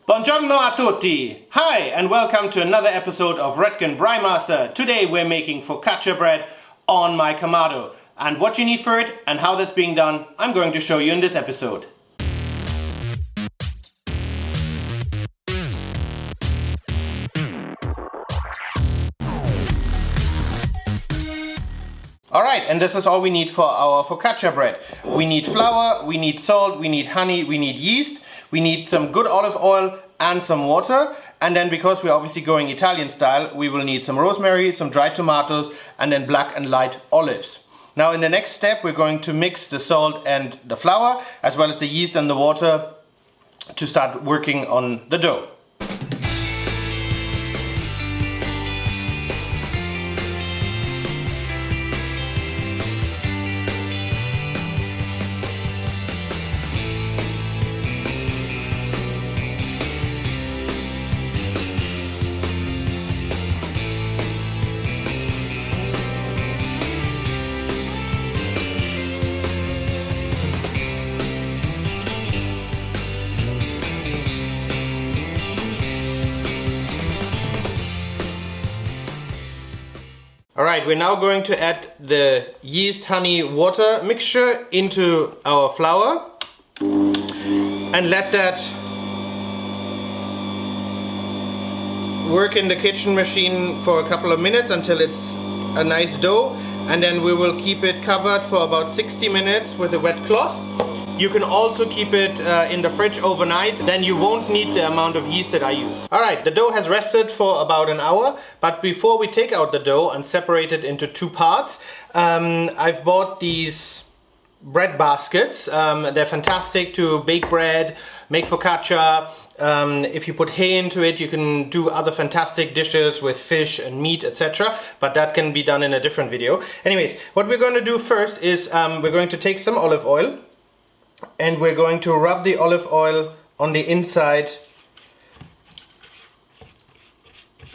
Buongiorno a tutti! Hi and welcome to another episode of Roettgen Braai Master. Today we're making focaccia bread on my Kamado. And what you need for it and how that's being done, I'm going to show you in this episode. Alright, and this is all we need for our focaccia bread. We need flour, we need salt, we need honey, we need yeast, we need some good olive oil and some water. And then because we're obviously going Italian style, we will need some rosemary, some dried tomatoes, and then black and light olives. Now in the next step we're going to mix the salt and the flour, as well as the yeast and the water, to start working on the dough. Alright, we're now going to add the yeast, honey, water mixture into our flour and let that work in the kitchen machine for a couple of minutes until it's a nice dough, and then we will keep it covered for about 60 minutes with a wet cloth. You can also keep it in the fridge overnight, then you won't need the amount of yeast that I used. Alright, the dough has rested for about an hour, but before we take out the dough and separate it into two parts, I've bought these bread baskets. They're fantastic to bake bread, make focaccia. If you put hay into it, you can do other fantastic dishes with fish and meat, etc. But that can be done in a different video. Anyways, what we're going to do first is we're going to take some olive oil, and we're going to rub the olive oil on the inside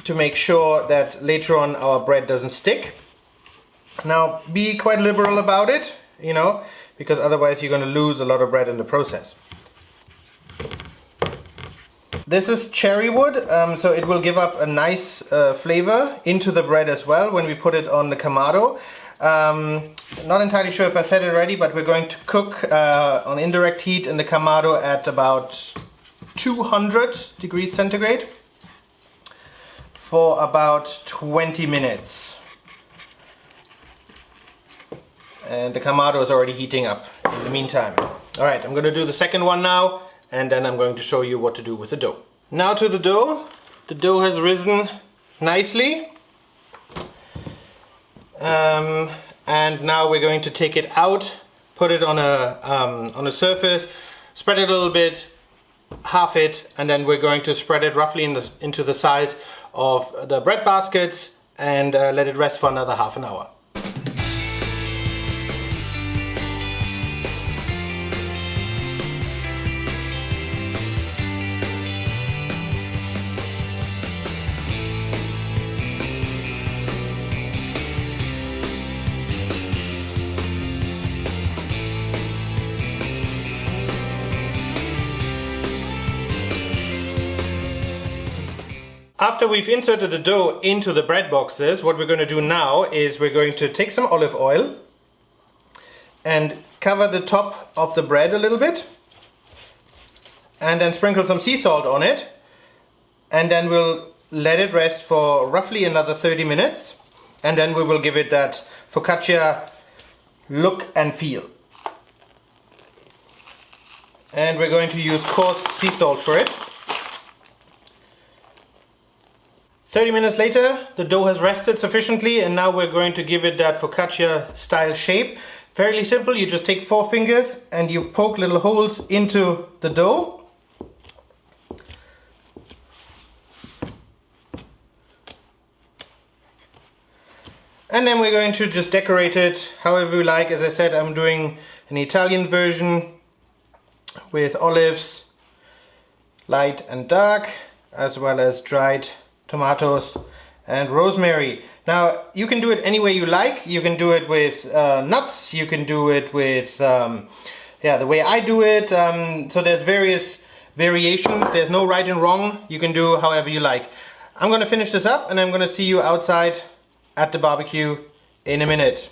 to make sure that later on our bread doesn't stick. Now be quite liberal about it, you know, because otherwise you're going to lose a lot of bread in the process. This is cherry wood, so it will give up a nice flavor into the bread as well when we put it on the Kamado. Not entirely sure if I said it already, but we're going to cook on indirect heat in the Kamado at about 200 degrees centigrade for about 20 minutes. And the Kamado is already heating up in the meantime. Alright, I'm going to do the second one now, and then I'm going to show you what to do with the dough. Now to the dough. The dough has risen nicely. And now we're going to take it out, put it on a surface, spread it a little bit, half it, and then we're going to spread it roughly into the size of the bread baskets and let it rest for another half an hour. After we've inserted the dough into the bread boxes, what we're going to do now is we're going to take some olive oil and cover the top of the bread a little bit, and then sprinkle some sea salt on it, and then we'll let it rest for roughly another 30 minutes, and then we will give it that focaccia look and feel. And we're going to use coarse sea salt for it. 30 minutes later, the dough has rested sufficiently, and now we're going to give it that focaccia style shape. Fairly simple, you just take 4 fingers and you poke little holes into the dough. And then we're going to just decorate it however you like. As I said, I'm doing an Italian version with olives, light and dark, as well as dried tomatoes and rosemary. Now you can do it any way you like. You can do it with nuts, you can do it with the way I do it. So there's various variations. There's no right and wrong. You can do however you like. I'm gonna finish this up and I'm gonna see you outside at the barbecue in a minute.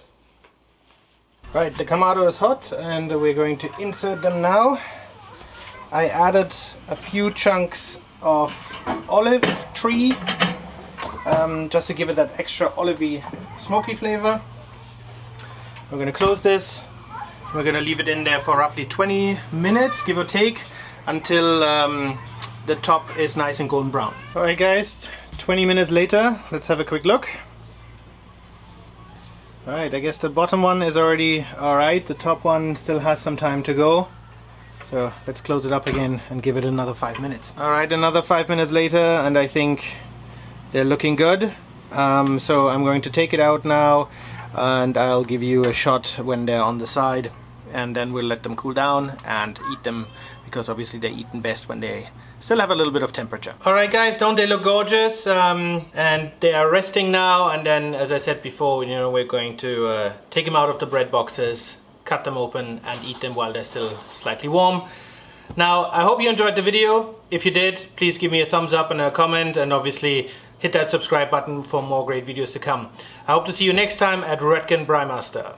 Right, the Kamado is hot and we're going to insert them now. I added a few chunks of olive tree just to give it that extra olivey, smoky flavor. We're going to close this. We're going to leave it in there for roughly 20 minutes, give or take, until the top is nice and golden brown. Alright guys, 20 minutes later, let's have a quick look. Alright, I guess the bottom one is already alright, the top one still has some time to go. So let's close it up again and give it another 5 minutes. Alright, another 5 minutes later and I think they're looking good. So I'm going to take it out now and I'll give you a shot when they're on the side, and then we'll let them cool down and eat them, because obviously they're eaten best when they still have a little bit of temperature. Alright guys, don't they look gorgeous? And they are resting now, and then as I said before, you know, we're going to take them out of the bread boxes, cut them open and eat them while they're still slightly warm. Now, I hope you enjoyed the video. If you did, please give me a thumbs up and a comment, and obviously hit that subscribe button for more great videos to come. I hope to see you next time at Roettgen Braai Master.